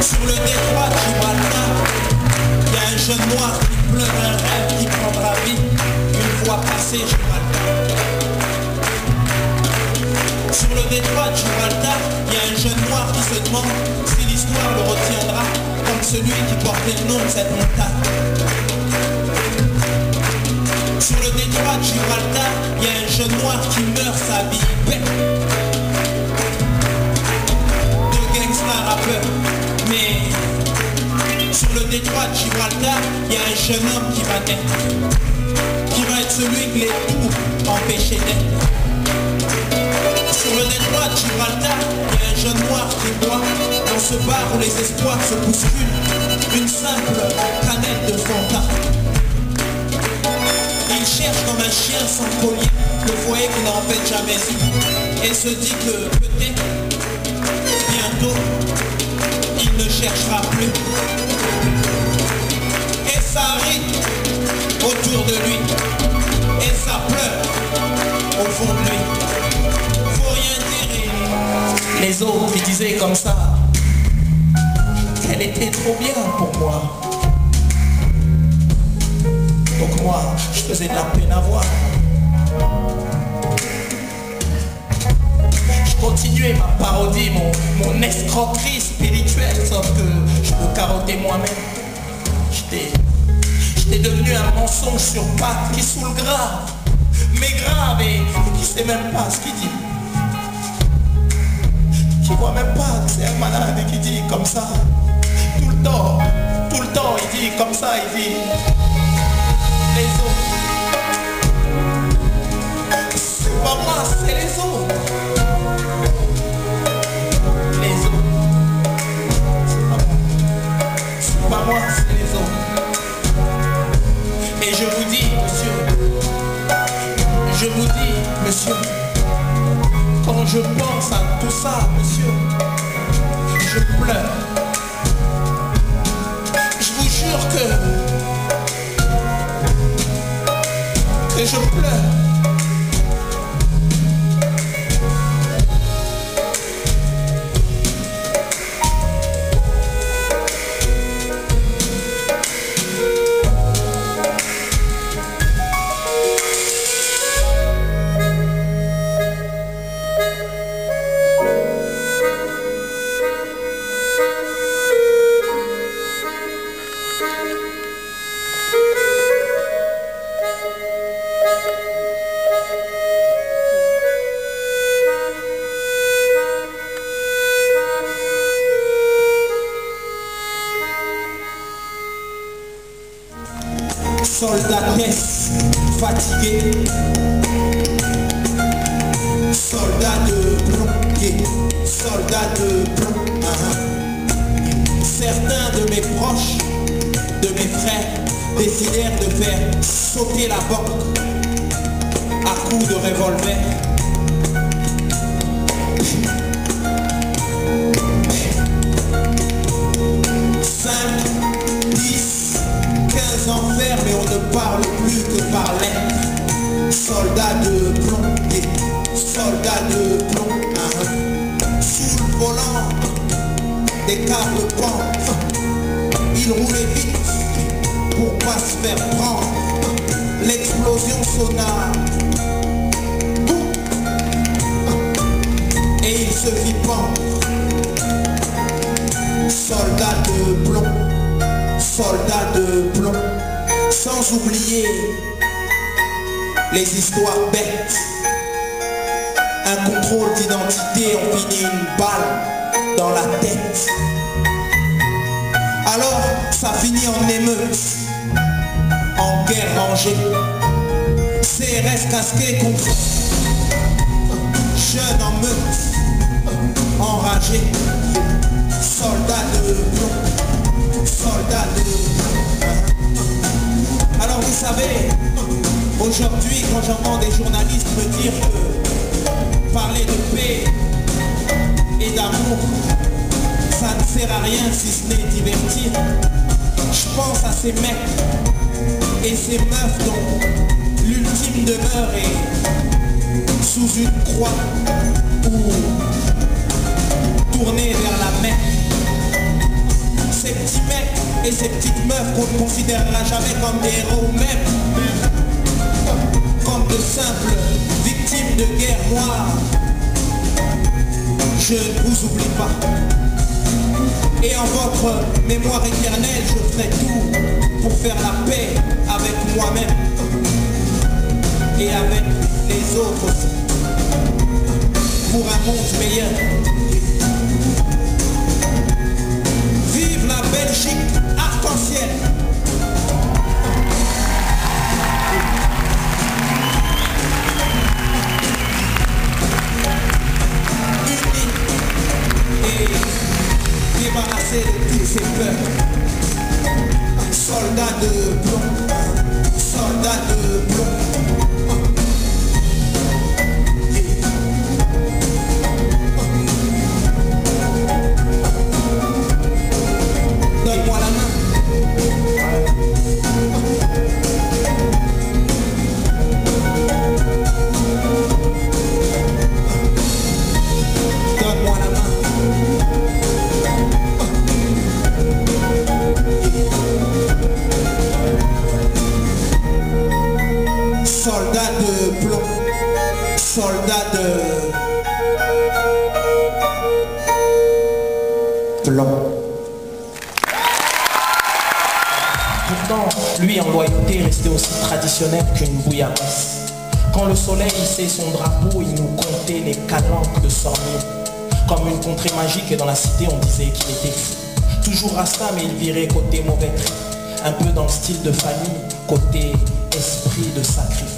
Sur le détroit de Gibraltar, il y a un jeune noir qui pleure un rêve qui prendra vie une fois passé Gibraltar. Sur le détroit de Gibraltar, il y a un jeune noir qui se demande si l'histoire le retiendra comme celui qui portait le nom de cette montagne. Sur le détroit de Gibraltar, il y a un jeune noir qui meurt sa vie bête de gangsta rappeur. Mais sur le détroit de Gibraltar, il y a un jeune homme qui va naître, qui va être celui que les tours empêchaient d'être. Sur le détroit de Gibraltar, il y a un jeune noir qui boit dans ce bar où les espoirs se bousculent une simple canette de Fanta. Il cherche comme un chien sans collier le foyer qu'il n'a en fait jamais eu et se dit que peut-être, bientôt, il ne cherchera plus. Et ça rit autour de lui et ça pleure au fond de lui. Faut rien dire. Les autres, ils disaient comme ça qu'elle était trop bien pour moi. Donc moi, je faisais de la peine à voir. Je continuais ma parodie, mon escroquerie spirituelle, sauf que je me carottais moi-même. J'étais devenu un mensonge sur pattes qui saoule grave, mais grave et qui sait même pas ce qu'il dit. Qui voit même pas que c'est un malade et qui dit comme ça. Tout le temps, il dit comme ça, il dit. Les autres. C'est pas moi, c'est les autres. Les autres. C'est pas moi, c'est les autres. Et je vous dis, monsieur, quand je pense à tout ça, monsieur, je pleure. Je vous jure que je pleure. Soldatesse fatiguée, soldat de plomb, soldat de plomb. Certains de mes proches, de mes frères, décidèrent de faire sauter la banque à coups de revolver. 5, 10, 15 ans ferme et on ne parle plus que par lettres. Soldat de plomb, soldat de plomb. Sous le volant des cars de pente, il roulait vite pour pas se faire prendre. L'explosion sonna, boum, et il se fit pendre. Soldat de plomb, soldat de plomb. Sans oublier les histoires bêtes. Un contrôle d'identité, on finit une balle dans la tête. Alors ça finit en émeute, en guerre rangée. CRS casqué contre jeunes en meute, enragés. Soldats de plomb, soldats de plomb. Alors vous savez, aujourd'hui quand j'entends des journalistes me dire que parler de paix et d'amour, ça ne sert à rien si ce n'est divertir. Je pense à ces mecs et ces meufs dont l'ultime demeure est sous une croix ou tournée vers la mer. Et ces petites meufs qu'on ne considérera jamais comme des héros, même comme de simples victimes de guerre noire. Je ne vous oublie pas. Et en votre mémoire éternelle, je ferai tout pour faire la paix avec moi-même et avec les autres aussi, pour un monde meilleur. Vive la Belgique arc-en-ciel. Débarrassé de tous ces peurs. Soldats de plomb, soldats de plomb. Donne-moi la main. Donne-moi la main. Soldat de plomb, soldat de plomb. Pourtant, lui en loyauté restait aussi traditionnel qu'une bouillabaisse. Quand le soleil hissait son drapeau, il nous contait les calanques de Sormier. Comme une contrée magique et dans la cité on disait qu'il était fou. Toujours rasta mais il virait côté mauvais trait. Un peu dans le style de famille, côté esprit de sacrifice.